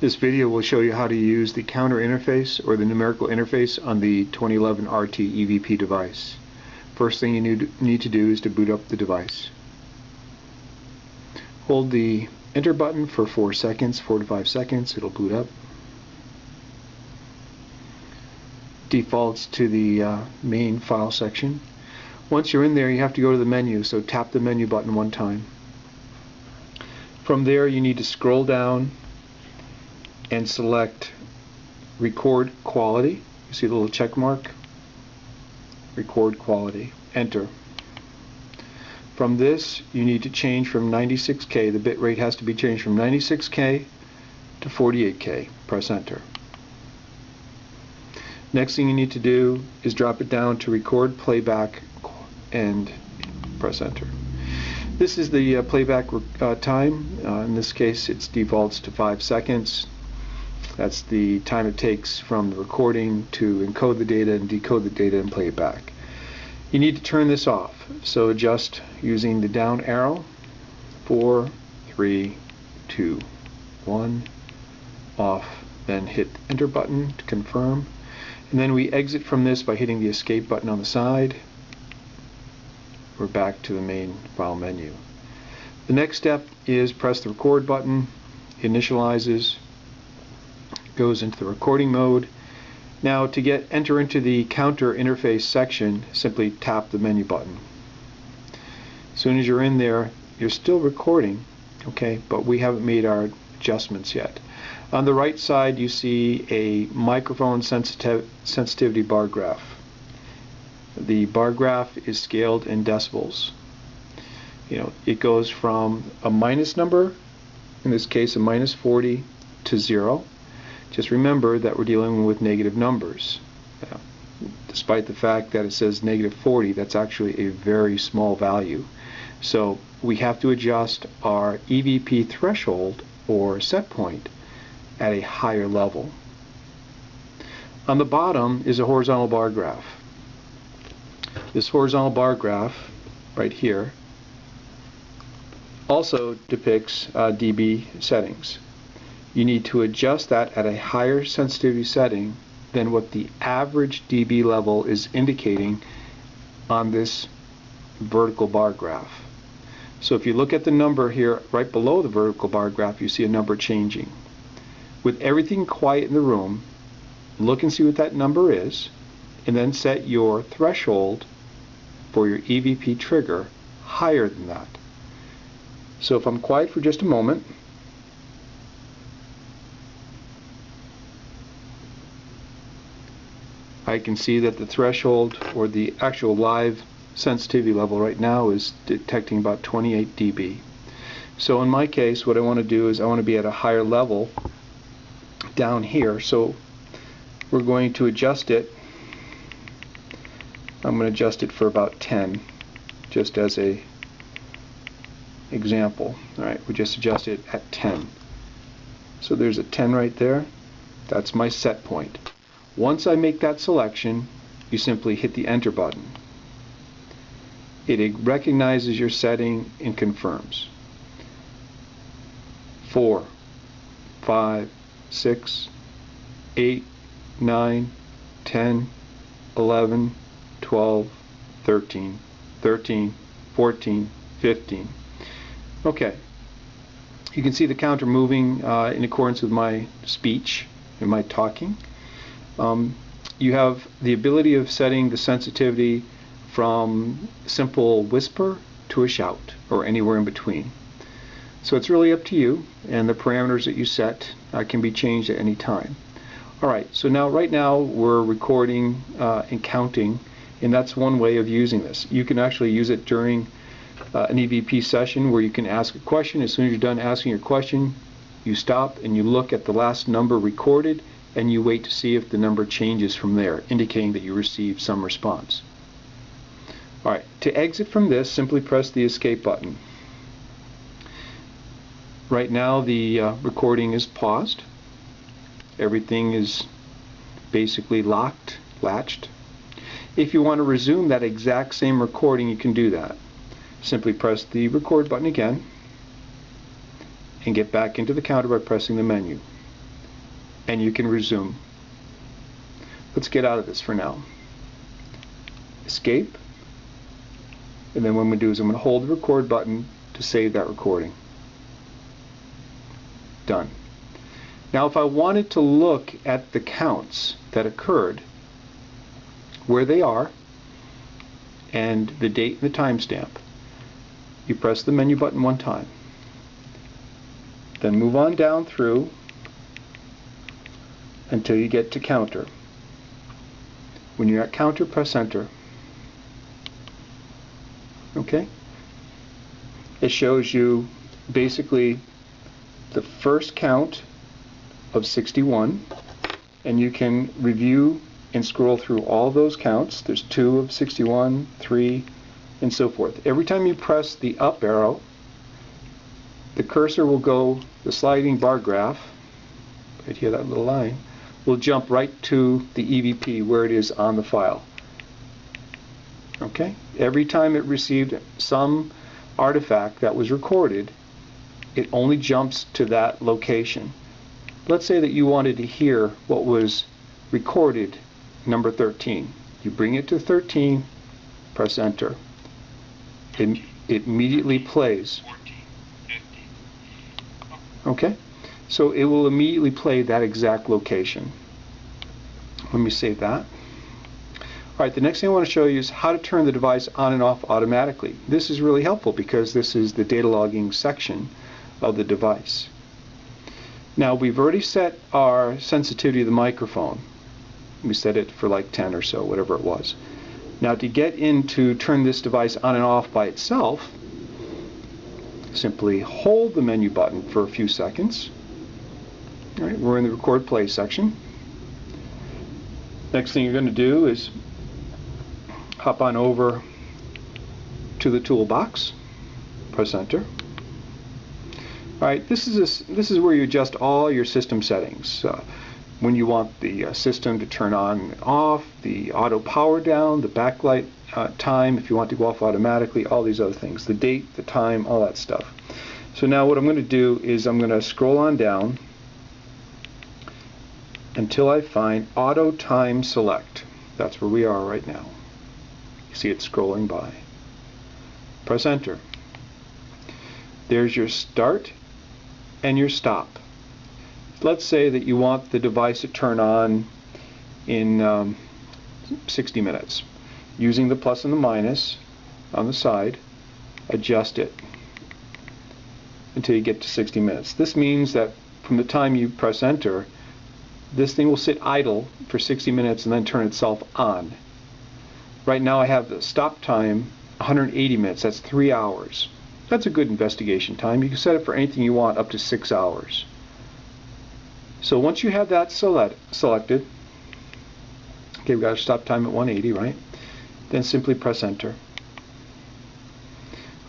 This video will show you how to use the counter interface or the numerical interface on the 2011 RT-EVP device. First thing you need to do is to boot up the device. Hold the enter button for 4 to 5 seconds, it'll boot up. Defaults to the main file section. Once you're in there, you have to go to the menu, so tap the menu button one time. From there, you need to scroll down and select record quality. You see the little check mark? Record quality. Enter. From this, you need to change from 96K. The bit rate has to be changed from 96K to 48K. Press enter. Next thing you need to do is drop it down to record playback and press enter. This is the playback time. In this case, it defaults to 5 seconds. That's the time it takes from the recording to encode the data and decode the data and play it back. You need to turn this off, so adjust using the down arrow. 4, 3, 2, 1, off. Then hit the enter button to confirm. And then we exit from this by hitting the escape button on the side. We're back to the main file menu. The next step is press the record button, initializes, goes into the recording mode. Now to enter into the counter interface section, simply tap the menu button. As soon as you're in there, you're still recording, okay, but we haven't made our adjustments yet. On the right side you see a microphone sensitivity bar graph. The bar graph is scaled in decibels. It goes from a minus number, in this case a minus 40, to 0. Just remember that we're dealing with negative numbers. Despite the fact that it says negative 40, that's actually a very small value. So we have to adjust our EVP threshold or set point at a higher level. On the bottom is a horizontal bar graph. This horizontal bar graph right here also depicts dB settings. You need to adjust that at a higher sensitivity setting than what the average dB level is indicating on this vertical bar graph. So if you look at the number here right below the vertical bar graph, you see a number changing. With everything quiet in the room, look and see what that number is, and then set your threshold for your EVP trigger higher than that. So if I'm quiet for just a moment, I can see that the threshold or the actual live sensitivity level right now is detecting about 28 dB. So in my case, what I want to do is I want to be at a higher level down here, so we're going to adjust it. I'm going to adjust it for about 10, just as a example. Alright, we just adjust it at 10. So there's a 10 right there. That's my set point. Once I make that selection, you simply hit the enter button. It recognizes your setting and confirms. 4, 5, 6, 8, 9, 10, 11, 12, 13, 13, 14, 15. Okay. You can see the counter moving in accordance with my speech and my talking. You have the ability of setting the sensitivity from simple whisper to a shout, or anywhere in between. So it's really up to you, and the parameters that you set can be changed at any time. Alright, so right now we're recording and counting, and that's one way of using this. You can actually use it during an EVP session where you can ask a question. As soon as you're done asking your question, you stop and you look at the last number recorded, and you wait to see if the number changes from there, indicating that you received some response. Alright, to exit from this, simply press the escape button. Right now the recording is paused. Everything is basically latched. If you want to resume that exact same recording, you can do that. Simply press the record button again and get back into the counter by pressing the menu. and you can resume. Let's get out of this for now. Escape, and then what I'm going to do is I'm going to hold the record button to save that recording. Done. Now if I wanted to look at the counts that occurred, where they are, and the date and the timestamp, you press the menu button one time. Then move on down through until you get to counter. When you're at counter, press enter. Okay? It shows you basically the first count of 61, and you can review and scroll through all those counts. There's 2 of 61, 3, and so forth. Every time you press the up arrow, the cursor will go, the sliding bar graph, right here, that little line, will jump right to the EVP where it is on the file. Okay? Every time it received some artifact that was recorded, it only jumps to that location. Let's say that you wanted to hear what was recorded, number 13. You bring it to 13, press enter. It immediately plays. Okay? So it will immediately play that exact location. Let me save that. Alright, the next thing I want to show you is how to turn the device on and off automatically. This is really helpful because this is the data logging section of the device. Now we've already set our sensitivity of the microphone. We set it for like 10 or so, whatever it was. Now to get into turn this device on and off by itself, simply hold the menu button for a few seconds. All right, we're in the record play section. Next thing you're going to do is hop on over to the toolbox, press enter. Alright, this is where you adjust all your system settings. When you want the system to turn on and off, the auto power down, the backlight time, if you want to go off automatically, all these other things, the date, the time, all that stuff. So now what I'm going to do is I'm going to scroll on down until I find auto time select. That's where we are right now. You see it scrolling by. Press enter. There's your start and your stop. Let's say that you want the device to turn on in 60 minutes. Using the plus and the minus on the side, adjust it until you get to 60 minutes. This means that from the time you press enter, this thing will sit idle for 60 minutes and then turn itself on. Right now I have the stop time 180 minutes, that's 3 hours. That's a good investigation time. You can set it for anything you want up to 6 hours. So once you have that selected, okay, we've got our stop time at 180, right? Then simply press enter.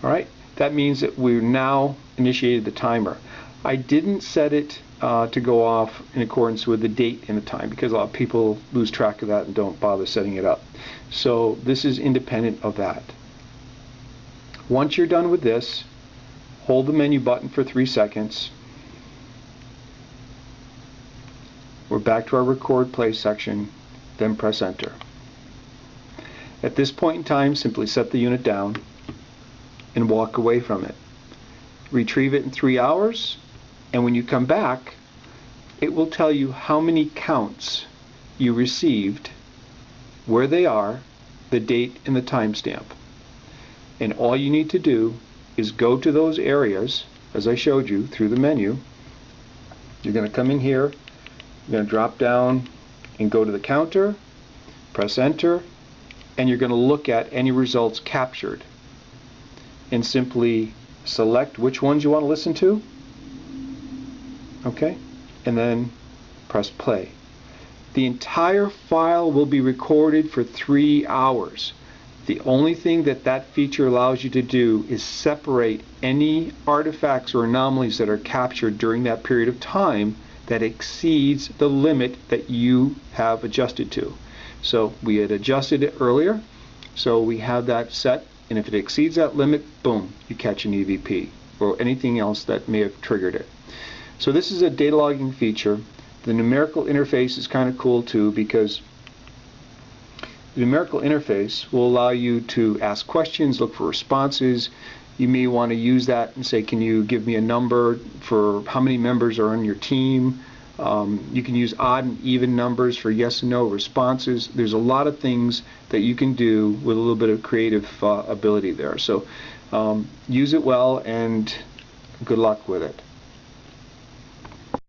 Alright, that means that we've now initiated the timer. I didn't set it to go off in accordance with the date and the time because a lot of people lose track of that and don't bother setting it up. So this is independent of that. Once you're done with this, hold the menu button for 3 seconds. We're back to our record play section, then press enter. At this point in time, simply set the unit down and walk away from it. Retrieve it in 3 hours, and when you come back, it will tell you how many counts you received, where they are, the date, and the timestamp. And all you need to do is go to those areas, as I showed you, through the menu. You're going to come in here, you're going to drop down and go to the counter, press enter, and you're going to look at any results captured. And simply select which ones you want to listen to, okay, and then press play. The entire file will be recorded for 3 hours. The only thing that feature allows you to do is separate any artifacts or anomalies that are captured during that period of time that exceeds the limit that you have adjusted to. So we had adjusted it earlier, so we have that set, and if it exceeds that limit, boom, you catch an EVP or anything else that may have triggered it. So this is a data logging feature The numerical interface is kind of cool too, because the numerical interface will allow you to ask questions, look for responses. You may want to use that and say, can you give me a number for how many members are on your team? You can use odd and even numbers for yes and no responses. There's a lot of things that you can do with a little bit of creative ability there. So use it well, and good luck with it.